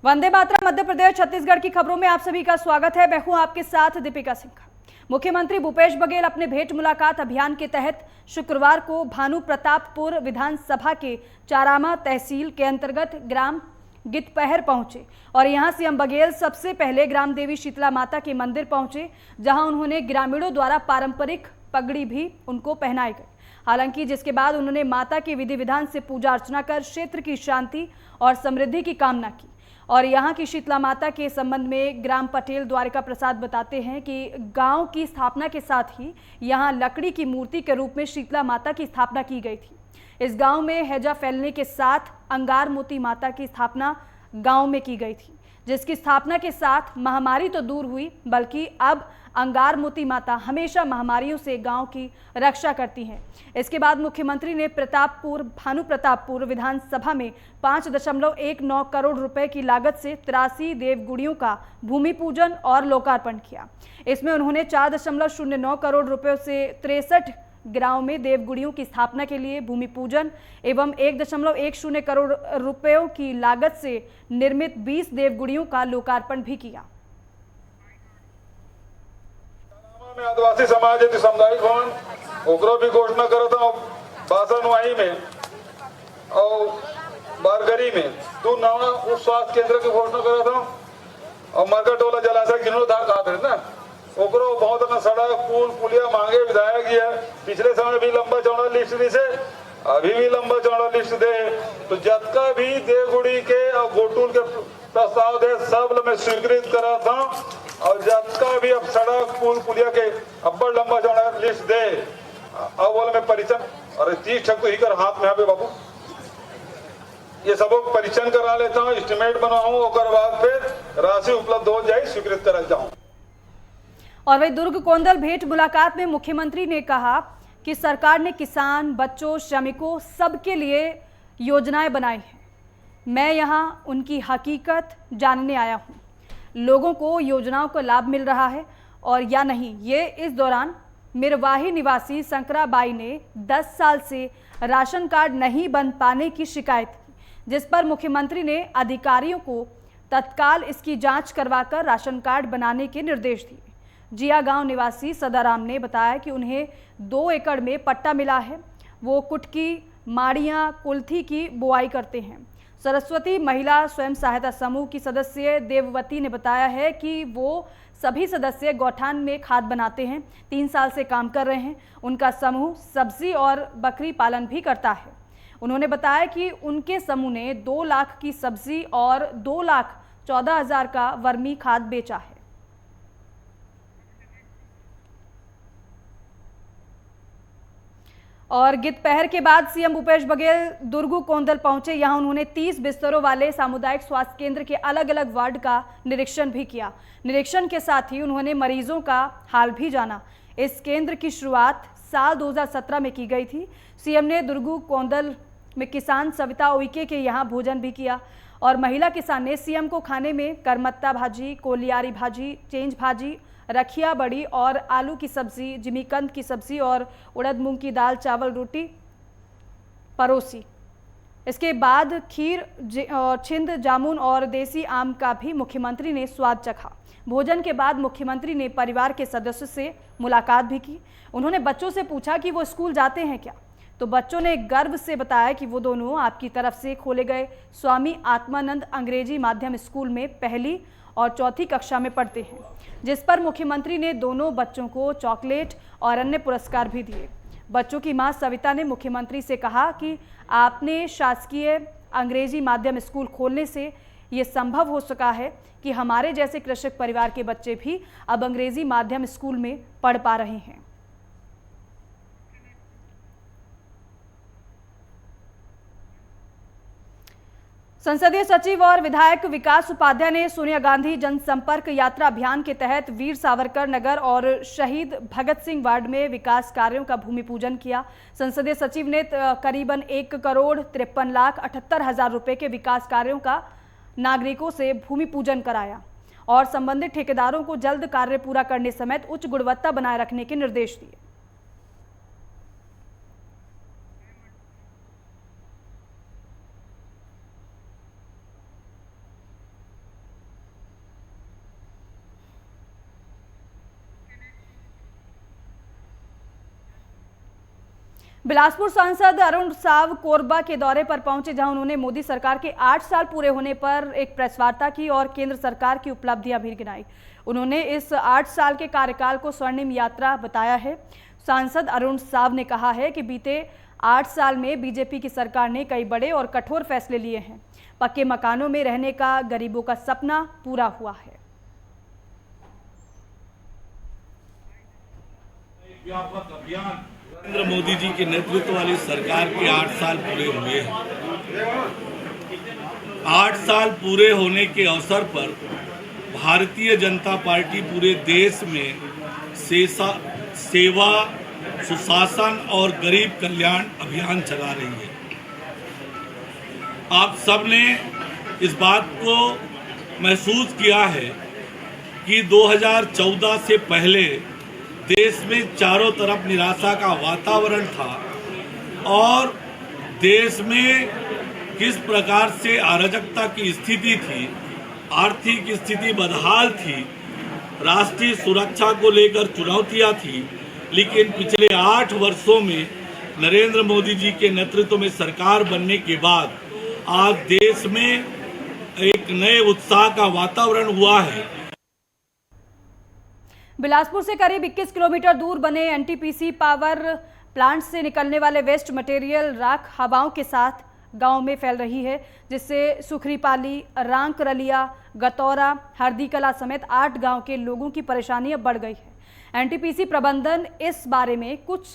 वंदे मातरम मध्य प्रदेश छत्तीसगढ़ की खबरों में आप सभी का स्वागत है। मैं हूं आपके साथ दीपिका सिंह। मुख्यमंत्री भूपेश बघेल अपने भेंट मुलाकात अभियान के तहत शुक्रवार को भानु प्रतापपुर विधानसभा के चारामा तहसील के अंतर्गत ग्राम गितपहर पहुंचे और यहां सीएम बघेल सबसे पहले ग्राम देवी शीतला माता के मंदिर पहुंचे, जहां उन्होंने ग्रामीणों द्वारा पारंपरिक पगड़ी भी उनको पहनाई गई। हालांकि जिसके बाद उन्होंने माता के विधि विधान से पूजा अर्चना कर क्षेत्र की शांति और समृद्धि की कामना की। और यहाँ की शीतला माता के संबंध में ग्राम पटेल द्वारिका प्रसाद बताते हैं कि गांव की स्थापना के साथ ही यहाँ लकड़ी की मूर्ति के रूप में शीतला माता की स्थापना की गई थी। इस गांव में हैजा फैलने के साथ अंगार मोती माता की स्थापना गांव में की गई थी, जिसकी स्थापना के साथ महामारी तो दूर हुई, बल्कि अब अंगार मोती माता हमेशा महामारियों से गांव की रक्षा करती हैं। इसके बाद मुख्यमंत्री ने भानु प्रतापपुर विधानसभा में 5.19 करोड़ रुपए की लागत से 83 देवगुड़ियों का भूमि पूजन और लोकार्पण किया। इसमें उन्होंने 4.09 करोड़ रुपए से 63 गांव में देवगुड़ियों की स्थापना के लिए भूमि पूजन एवं 1.10 करोड़ रुपयों की लागत से निर्मित 20 देवगुड़ियों का लोकार्पण भी किया। में आदिवासी समाज यदि सामुदायिक भवन ओकरो भी घोषणा करता हूँ बासनवाही में और बारगरी में 2 नवा उप स्वास्थ्य केंद्र की घोषणा करता हूँ और मरकटोला जलाशय जीर्णोद्धार कहा थे ना, ओकरो बहुत अपना सड़क पुल पुलिया मांगे विधायक जी है। पिछले समय भी लंबा चौड़ा लिस्ट दी से, अभी भी लंबा चौड़ा लिस्ट दे, तो जतका भी देवगुड़ी के और गोटूल के प्रस्ताव दे सब मैं स्वीकृत करा था। और जतका भी अब सड़क पुल पुलिया के अब्बड़ लंबा चौड़ा लिस्ट दे, अब बोले मैं परिचय और 30 ठक तो ही कर हाथ में पे बाबू, ये सब परिचय करा लेता हूँ, एस्टिमेट बनाऊं और बाद फिर राशि उपलब्ध हो जाए स्वीकृत करा जाऊं। और वही दुर्ग कोंदल भेंट मुलाकात में मुख्यमंत्री ने कहा कि सरकार ने किसान, बच्चों, श्रमिकों सबके लिए योजनाएं बनाई हैं। मैं यहां उनकी हकीकत जानने आया हूं। लोगों को योजनाओं का लाभ मिल रहा है और या नहीं, ये इस दौरान मिरवाही निवासी शंकराबाई ने 10 साल से राशन कार्ड नहीं बन पाने की शिकायत की, जिस पर मुख्यमंत्री ने अधिकारियों को तत्काल इसकी जांच करवाकर राशन कार्ड बनाने के निर्देश दिए। जिया गांव निवासी सदाराम ने बताया कि उन्हें 2 एकड़ में पट्टा मिला है। वो कुटकी, माड़ियाँ, कुल्थी की बुआई करते हैं। सरस्वती महिला स्वयं सहायता समूह की सदस्य देववती ने बताया है कि वो सभी सदस्य गौठान में खाद बनाते हैं, 3 साल से काम कर रहे हैं। उनका समूह सब्जी और बकरी पालन भी करता है। उन्होंने बताया कि उनके समूह ने 2 लाख की सब्जी और 2,14,000 का वर्मी खाद बेचा है। और गितपहर के बाद सीएम भूपेश बघेल दुर्ग कोंदल पहुंचे। यहां उन्होंने 30 बिस्तरों वाले सामुदायिक स्वास्थ्य केंद्र के अलग अलग वार्ड का निरीक्षण भी किया। निरीक्षण के साथ ही उन्होंने मरीजों का हाल भी जाना। इस केंद्र की शुरुआत साल 2017 में की गई थी। सीएम ने दुर्ग कोंदल में किसान सविता उइके के यहाँ भोजन भी किया और महिला किसान ने सीएम को खाने में करमत्ता भाजी, कोलियारी भाजी, चेंज भाजी, रखिया बड़ी और आलू की सब्जी, जिमीकंद की सब्जी और उड़द मूंग की दाल, चावल, रोटी परोसी। इसके बाद खीर, छिंद, जामुन और देसी आम का भी मुख्यमंत्री ने स्वाद चखा। भोजन के बाद मुख्यमंत्री ने परिवार के सदस्यों से मुलाकात भी की। उन्होंने बच्चों से पूछा कि वो स्कूल जाते हैं क्या, तो बच्चों ने गर्व से बताया कि वो दोनों आपकी तरफ से खोले गए स्वामी आत्मानंद अंग्रेजी माध्यम स्कूल में 1ली और 4थी कक्षा में पढ़ते हैं, जिस पर मुख्यमंत्री ने दोनों बच्चों को चॉकलेट और अन्य पुरस्कार भी दिए। बच्चों की मां सविता ने मुख्यमंत्री से कहा कि आपने शासकीय अंग्रेजी माध्यम स्कूल खोलने से ये संभव हो सका है कि हमारे जैसे कृषक परिवार के बच्चे भी अब अंग्रेजी माध्यम स्कूल में पढ़ पा रहे हैं। संसदीय सचिव और विधायक विकास उपाध्याय ने सोनिया गांधी जनसंपर्क यात्रा अभियान के तहत वीर सावरकर नगर और शहीद भगत सिंह वार्ड में विकास कार्यों का भूमि पूजन किया। संसदीय सचिव ने करीबन 1,53,78,000 रुपए के विकास कार्यों का नागरिकों से भूमि पूजन कराया और संबंधित ठेकेदारों को जल्द कार्य पूरा करने समेत उच्च गुणवत्ता बनाए रखने के निर्देश दिए। बिलासपुर सांसद अरुण साव कोरबा के दौरे पर पहुंचे, जहां उन्होंने मोदी सरकार के 8 साल पूरे होने पर एक प्रेस वार्ता की और केंद्र सरकार की उपलब्धियां भी गिनाई। उन्होंने इस 8 साल के कार्यकाल को स्वर्णिम यात्रा बताया है। सांसद अरुण साव ने कहा है कि बीते 8 साल में बीजेपी की सरकार ने कई बड़े और कठोर फैसले लिए हैं। पक्के मकानों में रहने का गरीबों का सपना पूरा हुआ है। व्यापक अभियान नरेंद्र मोदी जी के नेतृत्व वाली सरकार के 8 साल पूरे हुए हैं। 8 साल पूरे होने के अवसर पर भारतीय जनता पार्टी पूरे देश में सेवा, सुशासन और गरीब कल्याण अभियान चला रही है। आप सब ने इस बात को महसूस किया है कि 2014 से पहले देश में चारों तरफ निराशा का वातावरण था और देश में किस प्रकार से अराजकता की स्थिति थी, आर्थिक स्थिति बदहाल थी, राष्ट्रीय सुरक्षा को लेकर चुनौतियां थी। लेकिन पिछले 8 वर्षों में नरेंद्र मोदी जी के नेतृत्व में सरकार बनने के बाद आज देश में एक नए उत्साह का वातावरण हुआ है। बिलासपुर से करीब 21 किलोमीटर दूर बने एनटीपीसी पावर प्लांट से निकलने वाले वेस्ट मटेरियल राख हवाओं के साथ गांव में फैल रही है, जिससे सुखरीपाली, रांकरलिया, गतौरा, हरदी कला समेत 8 गांव के लोगों की परेशानी अब बढ़ गई है। एनटीपीसी प्रबंधन इस बारे में कुछ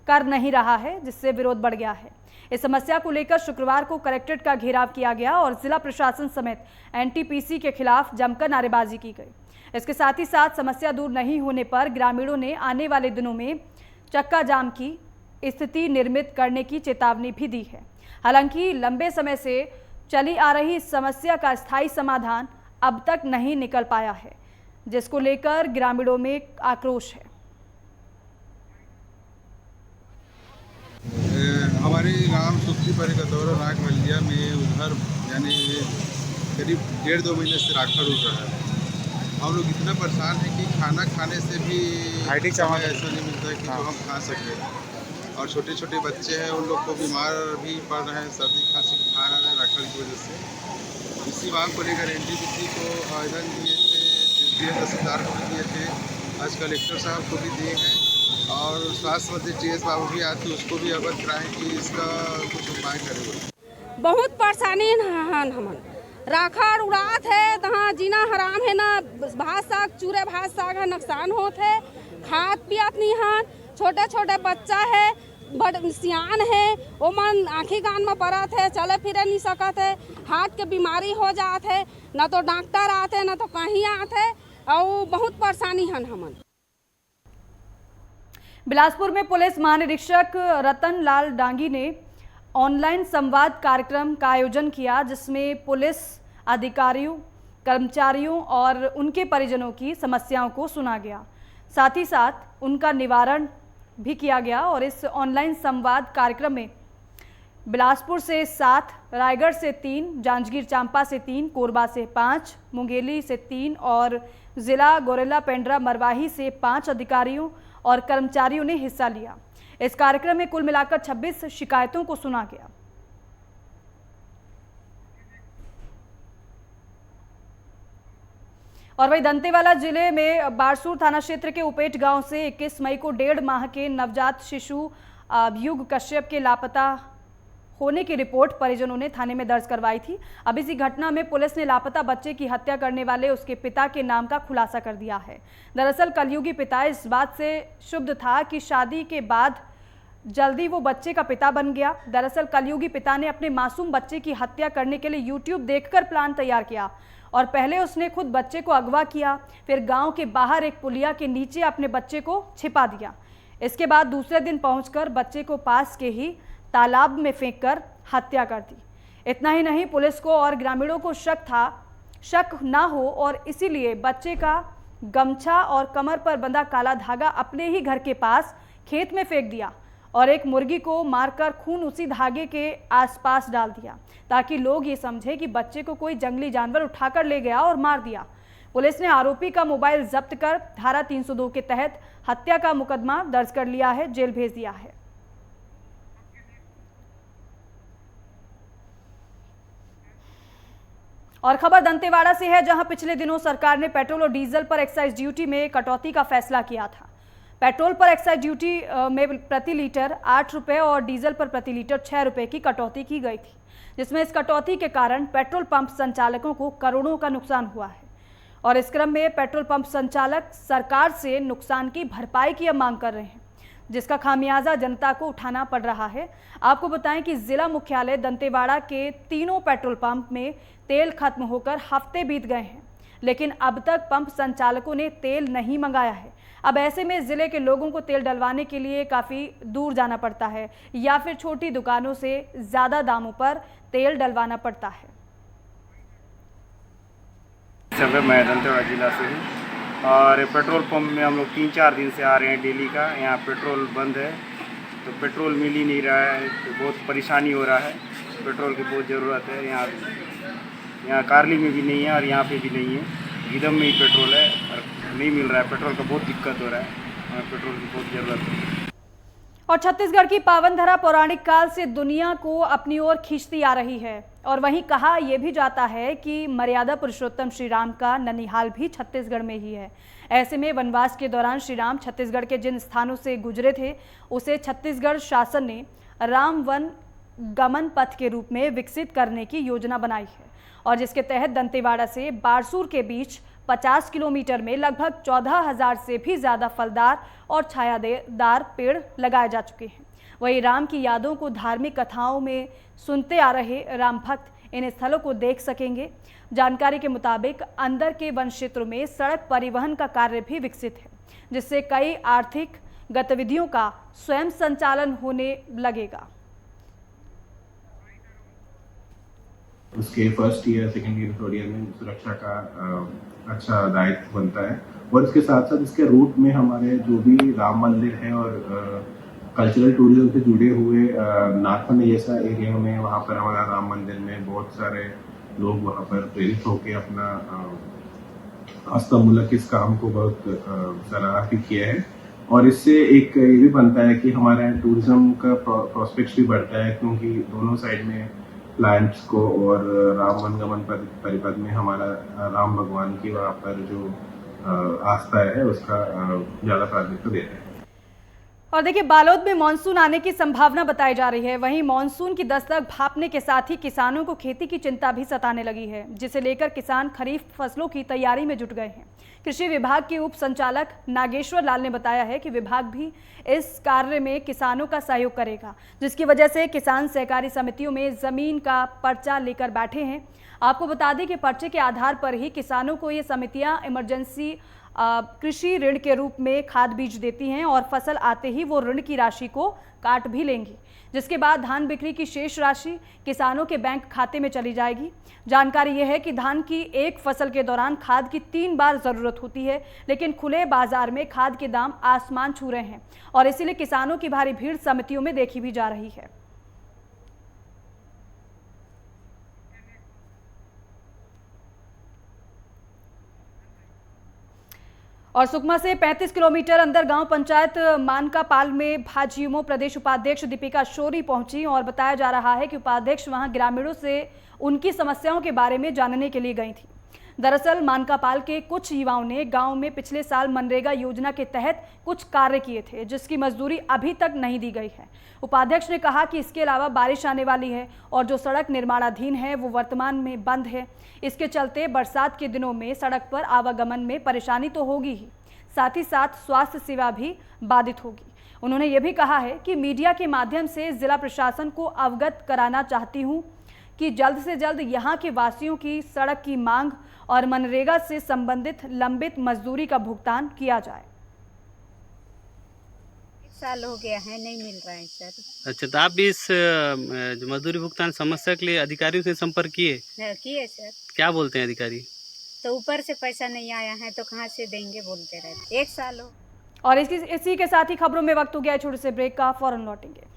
कर नहीं रहा है, जिससे विरोध बढ़ गया है। इस समस्या को लेकर शुक्रवार को कलेक्ट्रेट का घेराव किया गया और जिला प्रशासन समेत एनटीपीसी के खिलाफ जमकर नारेबाजी की गई। इसके साथ ही साथ समस्या दूर नहीं होने पर ग्रामीणों ने आने वाले दिनों में चक्का जाम की स्थिति निर्मित करने की चेतावनी भी दी है। हालांकि लंबे समय से चली आ रही समस्या का स्थायी समाधान अब तक नहीं निकल पाया है, जिसको लेकर ग्रामीणों में आक्रोश है। हमारे गांव सुखरीपाली गतौरा रांकरलिया में उधर यानी करीब 1.5-2 महीने से राखड़ उड़ रहा है। हम लोग इतना परेशान हैं कि खाना खाने से भी समय ऐसा नहीं मिलता है कि जो हम खा सकें। और छोटे छोटे बच्चे हैं, उन लोग को बीमार भी पड़ रहे हैं, सर्दी खांसी बुखार आ रहा है राखड़ की वजह से। इसी मांग को लेकर एनटीपीसी को आवेदन दिए थे, एसडीएम तहसीलदार को भी दिए थे, आज कलेक्टर साहब को भी दिए हैं और स्वास्थ्य मंत्री टीएस बाबू भी आते उसको भी अवगत कराएं कि इसका कुछ उपाय करें। बहुत परेशानी हमन राखड़ उड़ात है, तहाँ जीना हराम है ना, भात साग चूरे भात साग है, नुकसान होत है, खाद पियत नहीं हन, छोटे छोटे बच्चा है, बड़ सियान है, वो मन आँखी कान में पड़त है, चले फिरे नहीं सकत है, हार्ट के बीमारी हो जात है, न तो डॉक्टर आते न तो कहीं आते, और बहुत परेशानी हन हमन। बिलासपुर में पुलिस महानिरीक्षक रतन लाल डांगी ने ऑनलाइन संवाद कार्यक्रम का आयोजन किया, जिसमें पुलिस अधिकारियों, कर्मचारियों और उनके परिजनों की समस्याओं को सुना गया, साथ ही साथ उनका निवारण भी किया गया। और इस ऑनलाइन संवाद कार्यक्रम में बिलासपुर से 7, रायगढ़ से 3, जांजगीर चांपा से 3, कोरबा से 5, मुंगेली से 3 और जिला गोरेला पेंड्रा मरवाही से 5 अधिकारियों और कर्मचारियों ने हिस्सा लिया। इस कार्यक्रम में कुल मिलाकर 26 शिकायतों को सुना गया। और वही दंतेवाड़ा जिले में बारसूर थाना क्षेत्र के उपेट गांव से 21 मई को 1.5 माह के नवजात शिशु युग कश्यप के लापता होने की रिपोर्ट परिजनों ने थाने में दर्ज करवाई थी। अब इसी घटना में पुलिस ने लापता बच्चे की हत्या करने वाले उसके पिता के नाम का खुलासा कर दिया है। दरअसल कलयुगी पिता इस बात से क्षुब्ध था कि शादी के बाद जल्दी वो बच्चे का पिता बन गया। दरअसल कलयुगी पिता ने अपने मासूम बच्चे की हत्या करने के लिए यूट्यूब देखकर प्लान तैयार किया और पहले उसने खुद बच्चे को अगवा किया, फिर गांव के बाहर एक पुलिया के नीचे अपने बच्चे को छिपा दिया। इसके बाद दूसरे दिन पहुंचकर बच्चे को पास के ही तालाब में फेंककर हत्या कर दी। इतना ही नहीं, पुलिस को और ग्रामीणों को शक ना हो और इसीलिए बच्चे का गमछा और कमर पर बंधा काला धागा अपने ही घर के पास खेत में फेंक दिया और एक मुर्गी को मारकर खून उसी धागे के आसपास डाल दिया, ताकि लोग ये समझे कि बच्चे को कोई जंगली जानवर उठाकर ले गया और मार दिया। पुलिस ने आरोपी का मोबाइल जब्त कर धारा 302 के तहत हत्या का मुकदमा दर्ज कर लिया है, जेल भेज दिया है। और खबर दंतेवाड़ा से है, जहां पिछले दिनों सरकार ने पेट्रोल और डीजल पर एक्साइज ड्यूटी में कटौती का फैसला किया था। पेट्रोल पर एक्साइज ड्यूटी में प्रति लीटर 8 रुपये और डीजल पर प्रति लीटर 6 रुपये की कटौती की गई थी, जिसमें इस कटौती के कारण पेट्रोल पंप संचालकों को करोड़ों का नुकसान हुआ है। और इस क्रम में पेट्रोल पंप संचालक सरकार से नुकसान की भरपाई की मांग कर रहे हैं, जिसका खामियाजा जनता को उठाना पड़ रहा है। आपको बताएं कि जिला मुख्यालय दंतेवाड़ा के तीनों पेट्रोल पंप में तेल खत्म होकर हफ्ते बीत गए हैं, लेकिन अब तक पंप संचालकों ने तेल नहीं मंगाया है। अब ऐसे में जिले के लोगों को तेल डलवाने के लिए काफ़ी दूर जाना पड़ता है या फिर छोटी दुकानों से ज़्यादा दामों पर तेल डलवाना पड़ता है। सब मैं दंतेवाड़ा जिला से हूँ और पेट्रोल पंप में हम लोग 3-4 दिन से आ रहे हैं डेली का। यहाँ पेट्रोल बंद है तो पेट्रोल मिल ही नहीं रहा है, तो बहुत परेशानी हो रहा है। पेट्रोल की बहुत ज़रूरत है। यहाँ कारली में भी नहीं है और यहाँ पे भी नहीं है, गीदम में ही पेट्रोल है और नहीं मिल रहा है। पेट्रोल का बहुत दिक्कत हो रहा है, हमें पेट्रोल की बहुत ज़रूरत है। और छत्तीसगढ़ की पावनधरा पौराणिक काल से दुनिया को अपनी ओर खींचती आ रही है। और वहीं कहा यह भी जाता है कि मर्यादा पुरुषोत्तम श्री राम का ननिहाल भी छत्तीसगढ़ में ही है। ऐसे में वनवास के दौरान श्री राम छत्तीसगढ़ के जिन स्थानों से गुजरे थे, उसे छत्तीसगढ़ शासन ने राम वन गमन पथ के रूप में विकसित करने की योजना बनाई है, और जिसके तहत दंतेवाड़ा से बारसूर के बीच 50 किलोमीटर में लगभग 14,000 से भी ज़्यादा फलदार और छायादार पेड़ लगाए जा चुके हैं। वहीं राम की यादों को धार्मिक कथाओं में सुनते आ रहे राम भक्त इन स्थलों को देख सकेंगे। जानकारी के मुताबिक अंदर के वन क्षेत्रों में सड़क परिवहन का कार्य भी विकसित है, जिससे कई आर्थिक गतिविधियों का स्वयं संचालन होने लगेगा। उसके first year, second year, third year में सुरक्षा का अच्छा दायित्व बनता है। और इसके साथ साथ इसके रूट में हमारे जो भी राम मंदिर है और कल्चरल टूरिज्म से जुड़े हुए नाथन जैसा एरिया में, वहाँ पर हमारा राम मंदिर में बहुत सारे लोग वहाँ पर प्रेरित होकर अपना आस्थामूलक इस काम को बहुत सराहा भी किया है। और इससे एक ये भी बनता है कि हमारा टूरिज्म का प्रोस्पेक्ट्स भी बढ़ता है, क्योंकि दोनों साइड में प्लांट्स को और राम वनगमन परिपथ में हमारा राम भगवान की वहाँ पर जो आस्था है उसका ज़्यादा प्राथमिकता देते हैं। और देखिए, बालोद में मानसून आने की संभावना बताई जा रही है। वहीं मानसून की दस्तक भांपने के साथ ही किसानों को खेती की चिंता भी सताने लगी है, जिसे लेकर किसान खरीफ फसलों की तैयारी में जुट गए हैं। कृषि विभाग के उप संचालक नागेश्वर लाल ने बताया है कि विभाग भी इस कार्य में किसानों का सहयोग करेगा, जिसकी वजह से किसान सहकारी समितियों में जमीन का पर्चा लेकर बैठे हैं। आपको बता दें कि पर्चे के आधार पर ही किसानों को ये समितियां इमरजेंसी कृषि ऋण के रूप में खाद बीज देती हैं, और फसल आते ही वो ऋण की राशि को काट भी लेंगी, जिसके बाद धान बिक्री की शेष राशि किसानों के बैंक खाते में चली जाएगी। जानकारी यह है कि धान की एक फसल के दौरान खाद की 3 बार ज़रूरत होती है, लेकिन खुले बाजार में खाद के दाम आसमान छू रहे हैं, और इसीलिए किसानों की भारी भीड़ समितियों में देखी भी जा रही है। और सुकमा से 35 किलोमीटर अंदर गांव पंचायत मानकापाल में भाजयुमो प्रदेश उपाध्यक्ष दीपिका शोरी पहुंची, और बताया जा रहा है कि उपाध्यक्ष वहां ग्रामीणों से उनकी समस्याओं के बारे में जानने के लिए गई थी। दरअसल मानकापाल के कुछ युवाओं ने गांव में पिछले साल मनरेगा योजना के तहत कुछ कार्य किए थे, जिसकी मजदूरी अभी तक नहीं दी गई है। उपाध्यक्ष ने कहा कि इसके अलावा बारिश आने वाली है और जो सड़क निर्माणाधीन है वो वर्तमान में बंद है। इसके चलते बरसात के दिनों में सड़क पर आवागमन में परेशानी तो होगी ही, साथ ही साथ स्वास्थ्य सेवा भी बाधित होगी। उन्होंने ये भी कहा है कि मीडिया के माध्यम से जिला प्रशासन को अवगत कराना चाहती हूँ कि जल्द से जल्द यहाँ के वासियों की सड़क की मांग और मनरेगा से संबंधित लंबित मजदूरी का भुगतान किया जाए। साल हो गया है, नहीं मिल रहा है सर। अच्छा, तो आप भी इस मजदूरी भुगतान समस्या के लिए अधिकारियों से संपर्क किए? किए सर। क्या बोलते हैं अधिकारी? तो ऊपर से पैसा नहीं आया है तो कहाँ से देंगे बोलते रहते। 1 साल हो। और इसी के साथ ही खबरों में वक्त हो गया छोटे से ब्रेक का, फौरन लौटेंगे।